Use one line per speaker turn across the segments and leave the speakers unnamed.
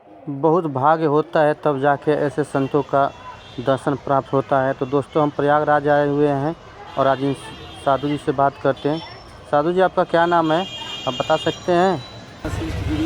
बहुत भाग्य होता है तब जाके ऐसे संतों का दर्शन प्राप्त होता है। तो दोस्तों हम प्रयागराज आए हुए हैं और आज इन साधु जी से बात करते हैं। साधु जी आपका क्या नाम है, आप बता सकते हैं?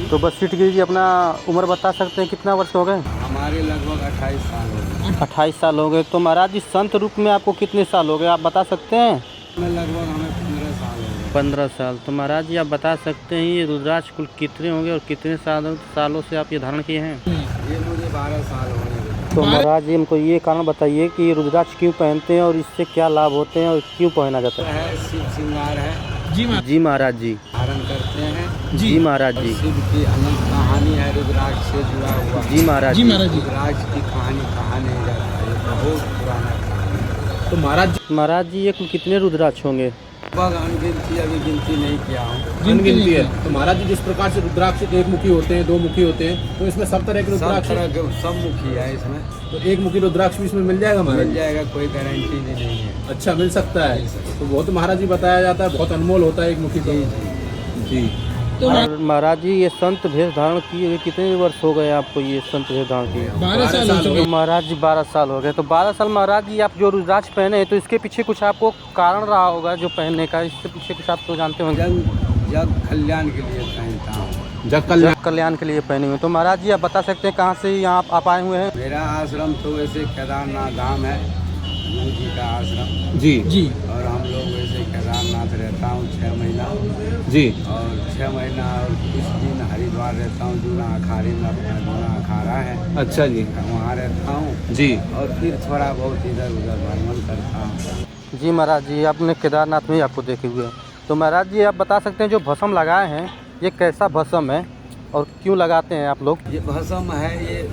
तो वशिष्ठ गिरी जी अपना उम्र बता सकते हैं, कितना वर्ष हो गए?
हमारे लगभग 28 साल हो गए।
28 साल हो गए। तो महाराज जी संत रूप में आपको कितने साल हो गए, आप बता सकते हैं?
लगभग हमें 15 साल हो गए।
15 साल। तो महाराज जी आप बता सकते हैं ये रुद्राक्ष कुल कितने होंगे और कितने सालों से आप ये धारण किए हैं?
ये मुझे 12 साल हो गए।
तो महाराज जी हमको ये कारण बताइए कि ये रुद्राक्ष क्यों पहनते हैं और इससे क्या लाभ होते हैं और क्यों पहना जाता है?
शिव श्रृंगार है।
जी महाराज जी।
धारण करते हैं।
जी महाराज जी।
शिव की अनंत कहानी है रुद्राक्ष से जुड़ा हुआ।
जी महाराज जी।
रुद्राक्ष की कहानी कहा नहीं जाता, ये बहुत पुराना कहानी है। तो
महाराज जी ये कुल कितने रुद्राक्ष होंगे?
लगभग अनगिनती, अभी गिनती नहीं किया हूँ।
अनगिनती है। तो महाराज जी जिस प्रकार से रुद्राक्ष एक मुखी होते हैं, दो मुखी होते हैं, तो इसमें सब तरह के रुद्राक्ष
सब मुखी है इसमें।
तो एक मुखी रुद्राक्ष भी इसमें मिल जाएगा महाराज?
मिल जाएगा, कोई गारंटी नहीं है।
अच्छा, मिल सकता है। तो बहुत महाराज जी बताया जाता है बहुत अनमोल होता है एक मुखी। जी।
तो महाराज जी ये संत भेष धारण किए हुए कितने वर्ष हो गए आपको, ये संत भेष धारण किए?
12 साल हो गए।
महाराज जी 12 साल हो गए। तो 12 साल महाराज जी आप जो रुद्राक्ष पहने हैं तो इसके पीछे कुछ आपको कारण रहा होगा जो पहनने का, इसके पीछे कुछ आप तो जानते होंगे?
जग कल्याण के लिए पहनता हूँ।
जग कल्याण के लिए पहने हुए। तो महाराज जी आप बता सकते हैं कहाँ से यहाँ आप आए हुए हैं?
मेरा आश्रम तो वैसे केदारनाथ धाम है, गुरु जी का आश्रम।
जी जी।
और हम लोग वैसे केदारनाथ रहता हूँ 6 महीना।
जी।
और 6 महीना और कुछ दिन हरिद्वार रहता हूँ, जूना अखाड़े में अपना जूना अखाड़ा है।
अच्छा जी।
वहाँ रहता हूँ
जी।
और फिर थोड़ा बहुत इधर उधर भ्रमण करता हूँ।
जी महाराज जी आपने केदारनाथ में ही आपको देखे हुए हैं। तो महाराज जी आप बता सकते हैं जो भस्म लगाए हैं ये कैसा भस्म है और क्यों लगाते हैं आप लोग?
ये भस्म है, ये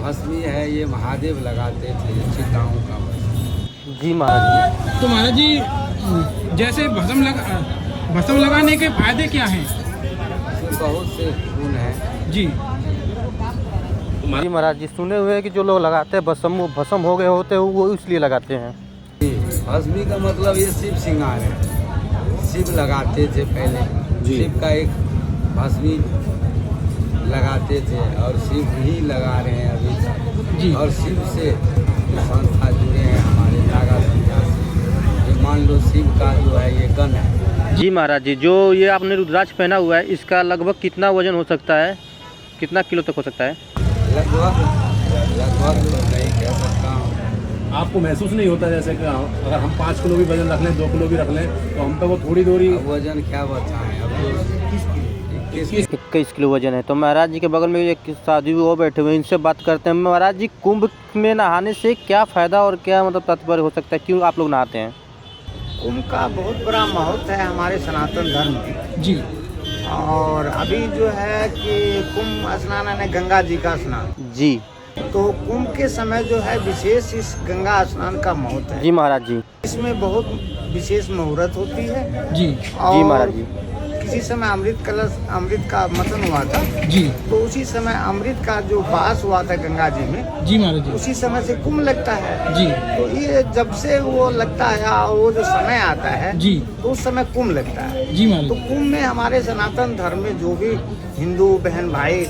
भस्मी है, ये महादेव लगाते थे, चिताओं का भस्म।
जी महाराज जी।
तो महाराज जी जैसे भस्म लगाने के फायदे क्या हैं?
बहुत से गुण है।
जी
जी महाराज जी सुने हुए हैं कि जो लोग लगाते हैं भस्म वो भस्म हो गए होते हैं वो इसलिए लगाते हैं।
भस्मी का मतलब ये शिव श्रृंगार है। शिव लगाते थे पहले, शिव का एक भस्मी लगाते थे और शिव ही लगा रहे हैं अभी तक।
जी।
और शिव से संस्था जुड़े हैं हमारे नागा संस्था से। ये मान लो शिव का जो है ये गण है।
जी महाराज जी जो ये आपने रुद्राक्ष पहना हुआ है इसका लगभग कितना वजन हो सकता है, कितना किलो तक हो सकता है?
लगभग तो नहीं कह सकता हूँ।
आपको महसूस नहीं होता जैसे कि अगर हम 5 किलो भी वजन रख लें, 2 किलो भी रख लें तो हम पे वो थोड़ी दूरी?
वजन क्या बताएं, अब तो
21 किलो वजन है। तो महाराज जी के बगल में एक साधु वो बैठे हुए हैं, इनसे बात करते हैं। महाराज जी कुंभ में नहाने से क्या फ़ायदा और क्या मतलब तात्पर्य हो सकता है, क्यों आप लोग नहाते हैं?
कुंभ का बहुत बड़ा महत्व है हमारे सनातन धर्म में।
जी।
और अभी जो है कि कुंभ स्नान है गंगा जी का स्नान।
जी।
तो कुंभ के समय जो है विशेष इस गंगा स्नान का महत्व है।
जी महाराज जी।
इसमें बहुत विशेष मुहूर्त होती है।
जी।
और
जी महाराज जी।
किसी समय अमृत का मतन हुआ था।
जी।
तो उसी समय अमृत का जो वास हुआ था गंगा जी में।
जी महाराज जी।
उसी समय से कुंभ लगता है।
जी।
तो ये जब से वो लगता है और वो जो समय आता है
जी।
तो उस समय कुंभ लगता है।
जी महाराज
तो
जी।
कुंभ में हमारे सनातन धर्म में जो भी हिंदू बहन भाई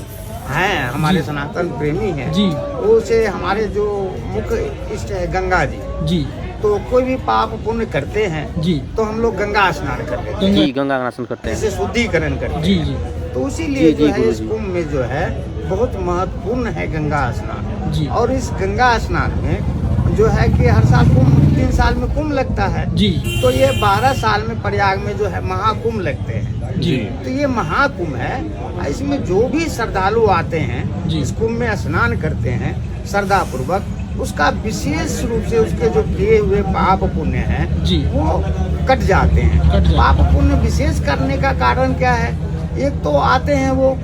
हैं, हमारे
जी।
सनातन प्रेमी हैं,
जी।
वो से हमारे जो मुख्य इष्ट है गंगा जी।
जी।
तो कोई भी पाप पुण्य करते हैं
जी।
तो हम लोग गंगा स्नान करते हैं,
जी गंगा स्नान करते हैं।
इसे शुद्धिकरण करते हैं।
जी। जी।
तो इसीलिए
जी,
जो है इस
गुरुजी।
कुंभ में जो है बहुत महत्वपूर्ण है गंगा स्नान।
जी।
और इस गंगा स्नान में जो है कि हर साल कुंभ 3 साल में कुंभ लगता है।
जी।
तो ये 12 साल में प्रयाग में जो है महाकुंभ लगते हैं।
जी।
तो ये महाकुंभ है, इसमें जो भी श्रद्धालु आते हैं
जी।
इस कुंभ में स्नान करते हैं श्रद्धा पूर्वक, उसका विशेष रूप से उसके जो किए हुए पाप पुण्य हैं
जी।
वो कट जाते हैं।
कट जाते हैं।
पाप पुण्य विशेष करने का कारण क्या है? एक तो आते हैं वो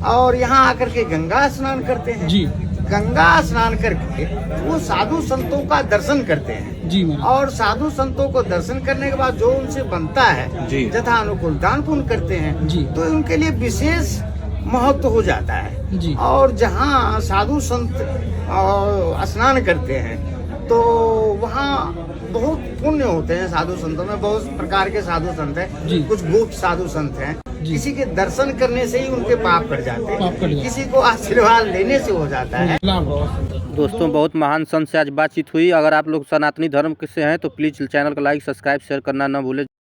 और यहाँ आकर के गंगा स्नान करते हैं।
जी।
गंगा स्नान करके वो साधु संतों का दर्शन करते हैं।
जी महाराज।
और साधु संतों को दर्शन करने के बाद जो उनसे बनता है
जी।
यथा अनुकूल दान पुण्य करते हैं।
जी।
तो उनके लिए विशेष महत्व हो जाता है।
जी।
और जहाँ साधु संत स्नान करते हैं तो वहाँ बहुत पुण्य होते हैं। साधु संतों में बहुत प्रकार के साधु संत हैं।
जी।
कुछ गुप्त साधु संत हैं किसी के दर्शन करने से ही उनके पाप कट जाते
पाप कट
हैं,
जाते
किसी को आशीर्वाद लेने से हो जाता है।
लाभ।
दोस्तों बहुत महान संत से आज बातचीत हुई। अगर आप लोग सनातनी धर्म से हैं तो प्लीज़ चैनल को लाइक सब्सक्राइब शेयर करना ना भूलें।